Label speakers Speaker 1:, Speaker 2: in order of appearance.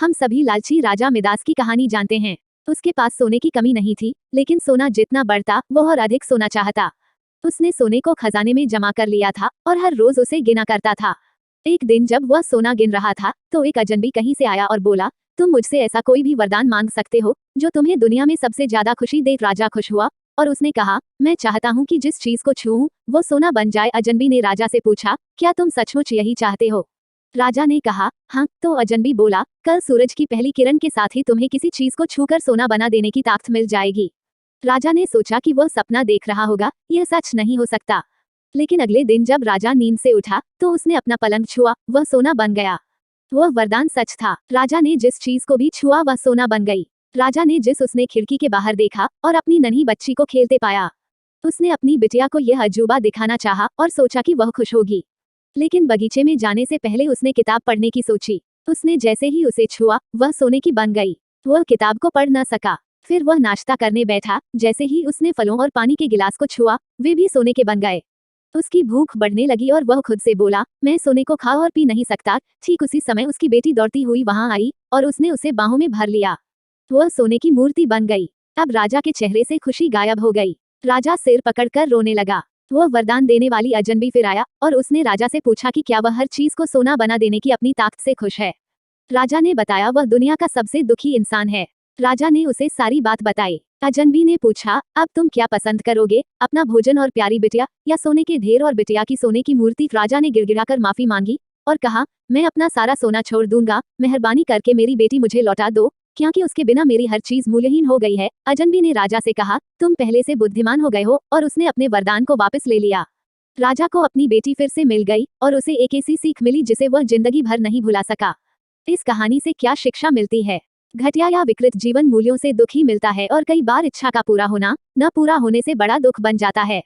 Speaker 1: हम सभी लालची राजा मिदास की कहानी जानते हैं। उसके पास सोने की कमी नहीं थी, लेकिन सोना जितना बढ़ता वो और अधिक सोना चाहता। उसने सोने को खजाने में जमा कर लिया था और हर रोज उसे गिना करता था। एक दिन जब वह सोना गिन रहा था तो एक अजनबी कहीं से आया और बोला, तुम मुझसे ऐसा कोई भी वरदान मांग सकते हो जो तुम्हें दुनिया में सबसे ज्यादा खुशी दे। राजा खुश हुआ और उसने कहा, मैं चाहता हूँ कि जिस चीज को छूऊं वो सोना बन जाए। अजनबी ने राजा से पूछा, क्या तुम सचमुच यही चाहते हो? राजा ने कहा, हाँ। तो अजनबी बोला, कल सूरज की पहली किरण के साथ ही तुम्हें किसी चीज को छूकर सोना बना देने की ताकत मिल जाएगी। राजा ने सोचा कि वह सपना देख रहा होगा, यह सच नहीं हो सकता। लेकिन अगले दिन जब राजा नींद से उठा तो उसने अपना पलंग छुआ, वह सोना बन गया। वह वरदान सच था। राजा ने जिस चीज को भी छुआ वह सोना बन गई। राजा ने जिस उसने खिड़की के बाहर देखा और अपनी नन्ही बच्ची को खेलते पाया। उसने अपनी बिटिया को यह अजूबा दिखाना चाहा और सोचा कि वह खुश होगी। लेकिन बगीचे में जाने से पहले उसने किताब पढ़ने की सोची। उसने जैसे ही उसे छुआ वह सोने की बन गई। वह किताब को पढ़ न सका। फिर वह नाश्ता करने बैठा, जैसे ही उसने फलों और पानी के गिलास को छुआ वे भी सोने के बन गए। उसकी भूख बढ़ने लगी और वह खुद से बोला, मैं सोने को खा और पी नहीं सकता। ठीक उसी समय उसकी बेटी दौड़ती हुई वहां आई और उसने उसे बाहों में भर लिया। वह सोने की मूर्ति बन गई। अब राजा के चेहरे से खुशी गायब हो गई। राजा सिर पकड़कर रोने लगा। वह वरदान देने वाली अजनबी फिर आया और उसने राजा से पूछा कि क्या वह हर चीज को सोना बना देने की अपनी ताकत से खुश है। राजा ने बताया वह दुनिया का सबसे दुखी इंसान है। राजा ने उसे सारी बात बताई। अजनबी ने पूछा, अब तुम क्या पसंद करोगे, अपना भोजन और प्यारी बिटिया या सोने के ढेर और बिटिया की सोने की मूर्ति? राजा ने गिड़गिड़ाकर माफी मांगी और कहा, मैं अपना सारा सोना छोड़ दूंगा, मेहरबानी करके मेरी बेटी मुझे लौटा दो, क्योंकि उसके बिना मेरी हर चीज मूल्यहीन हो गई है। अजनबी ने राजा से कहा, तुम पहले से बुद्धिमान हो गए हो, और उसने अपने वरदान को वापस ले लिया। राजा को अपनी बेटी फिर से मिल गई और उसे एक ऐसी सीख मिली जिसे वह जिंदगी भर नहीं भुला सका। इस कहानी से क्या शिक्षा मिलती है? घटिया या विकृत जीवन मूल्यों से दुख ही मिलता है और कई बार इच्छा का पूरा होना न पूरा होने से बड़ा दुख बन जाता है।